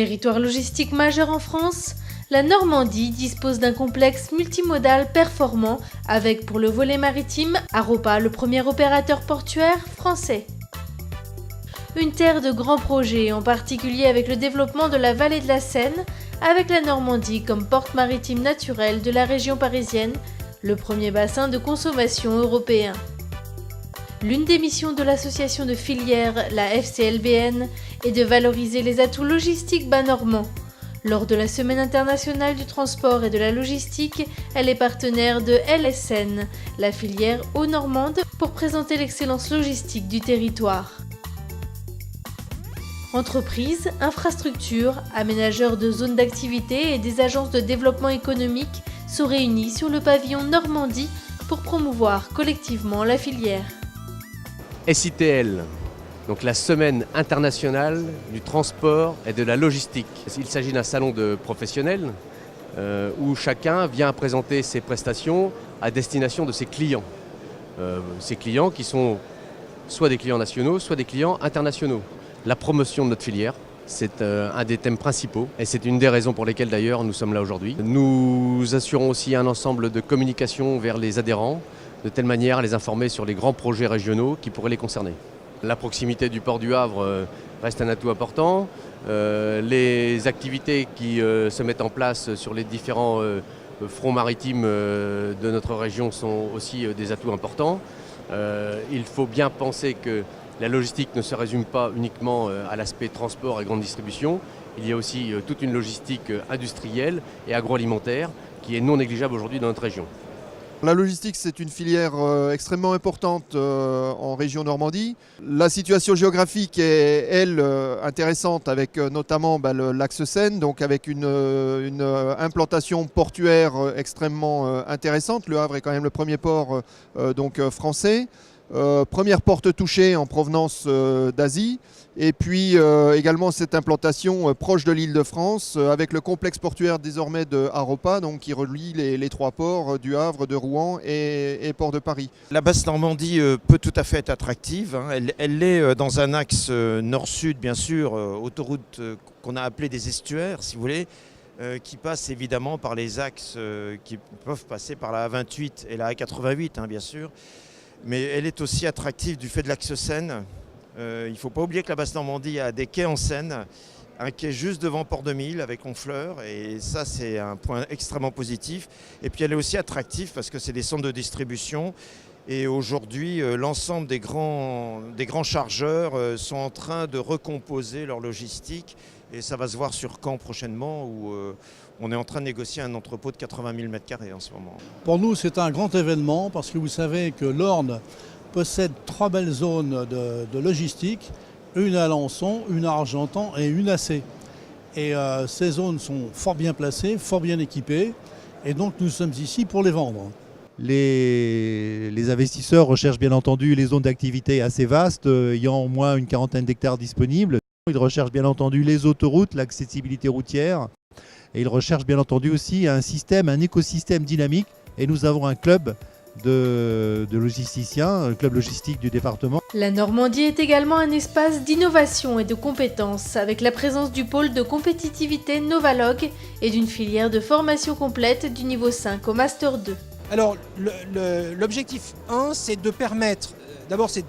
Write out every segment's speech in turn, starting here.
Territoire logistique majeur en France, la Normandie dispose d'un complexe multimodal performant avec pour le volet maritime Aropa, le premier opérateur portuaire français. Une terre de grands projets, en particulier avec le développement de la vallée de la Seine, avec la Normandie comme porte maritime naturelle de la région parisienne, le premier bassin de consommation européen. L'une des missions de l'association de filière, la FCLBN, est de valoriser les atouts logistiques bas-normands. Lors de la Semaine internationale du transport et de la logistique, elle est partenaire de LSN, la filière haut-normande, pour présenter l'excellence logistique du territoire. Entreprises, infrastructures, aménageurs de zones d'activité et des agences de développement économique sont réunis sur le pavillon Normandie pour promouvoir collectivement la filière. SITL, donc la Semaine internationale du transport et de la logistique. Il s'agit d'un salon de professionnels où chacun vient présenter ses prestations à destination de ses clients. Ces clients qui sont soit des clients nationaux, soit des clients internationaux. La promotion de notre filière, c'est un des thèmes principaux et c'est une des raisons pour lesquelles d'ailleurs nous sommes là aujourd'hui. Nous assurons aussi un ensemble de communication vers les adhérents, de telle manière à les informer sur les grands projets régionaux qui pourraient les concerner. La proximité du port du Havre reste un atout important. Les activités qui se mettent en place sur les différents fronts maritimes de notre région sont aussi des atouts importants. Il faut bien penser que la logistique ne se résume pas uniquement à l'aspect transport et grande distribution. Il y a aussi toute une logistique industrielle et agroalimentaire qui est non négligeable aujourd'hui dans notre région. La logistique, c'est une filière extrêmement importante en région Normandie. La situation géographique est, elle, intéressante avec notamment l'axe Seine, donc avec une implantation portuaire extrêmement intéressante. Le Havre est quand même le premier port français. Première porte touchée en provenance d'Asie. Et puis également cette implantation proche de l'Île-de-France avec le complexe portuaire désormais de Aropa, donc qui relie les trois ports du Havre, de Rouen et port de Paris. La Basse-Normandie peut tout à fait être attractive. Elle l'est dans un axe nord-sud, bien sûr, autoroute qu'on a appelée des estuaires, si vous voulez, qui passe évidemment par les axes qui peuvent passer par la A28 et la A88, bien sûr. Mais elle est aussi attractive du fait de l'axe Seine. Il ne faut pas oublier que la Basse-Normandie a des quais en Seine, un quai juste devant Port-de-Mille avec Honfleur, et ça c'est un point extrêmement positif. Et puis elle est aussi attractive parce que c'est des centres de distribution, et aujourd'hui l'ensemble des grands chargeurs sont en train de recomposer leur logistique, et ça va se voir sur Caen prochainement où on est en train de négocier un entrepôt de 80 000 m² en ce moment. Pour nous c'est un grand événement parce que vous savez que l'Orne possède 3 belles zones de logistique, une à Alençon, une à Argentan et une à Sées. Et ces zones sont fort bien placées, fort bien équipées, et donc nous sommes ici pour les vendre. Les investisseurs recherchent bien entendu les zones d'activité assez vastes, ayant au moins une quarantaine d'hectares disponibles. Ils recherchent bien entendu les autoroutes, l'accessibilité routière, et ils recherchent bien entendu aussi un écosystème dynamique, et nous avons un club de logisticiens, le club logistique du département. La Normandie est également un espace d'innovation et de compétences, avec la présence du pôle de compétitivité Novalogue et d'une filière de formation complète du niveau 5 au Master 2. Alors l'objectif 1, c'est de permettre, d'abord c'est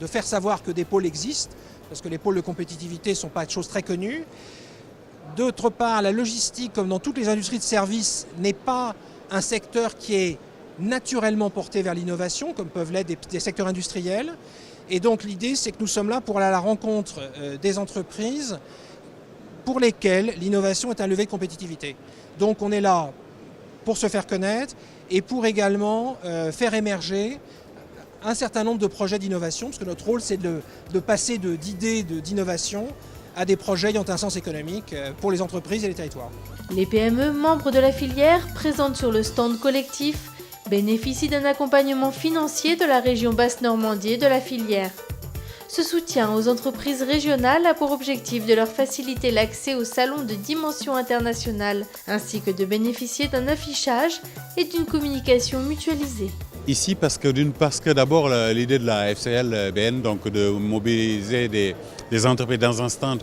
de faire savoir que des pôles existent, parce que les pôles de compétitivité ne sont pas de choses très connues. D'autre part, la logistique, comme dans toutes les industries de services, n'est pas un secteur qui est naturellement portés vers l'innovation, comme peuvent l'être des secteurs industriels. Et donc l'idée, c'est que nous sommes là pour aller à la rencontre des entreprises pour lesquelles l'innovation est un levier de compétitivité. Donc on est là pour se faire connaître et pour également faire émerger un certain nombre de projets d'innovation, parce que notre rôle, c'est de passer d'idées d'innovation à des projets ayant un sens économique pour les entreprises et les territoires. Les PME membres de la filière, présentes sur le stand collectif, bénéficient d'un accompagnement financier de la région Basse-Normandie et de la filière. Ce soutien aux entreprises régionales a pour objectif de leur faciliter l'accès aux salons de dimension internationale, ainsi que de bénéficier d'un affichage et d'une communication mutualisée. Ici parce que d'abord l'idée de la FCLBN, donc de mobiliser des entreprises dans un stand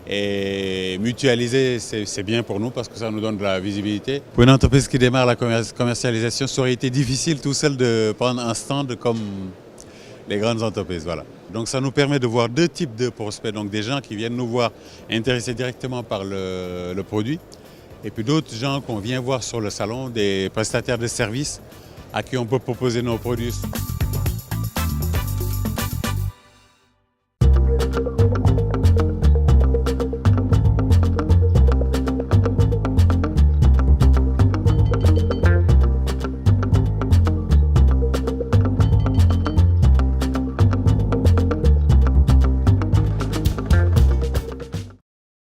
Et mutualiser, c'est bien pour nous parce que ça nous donne de la visibilité. Pour une entreprise qui démarre la commercialisation, ça aurait été difficile tout seul de prendre un stand comme les grandes entreprises. Voilà. Donc ça nous permet de voir deux types de prospects. Donc des gens qui viennent nous voir intéressés directement par le produit. Et puis d'autres gens qu'on vient voir sur le salon, des prestataires de services à qui on peut proposer nos produits.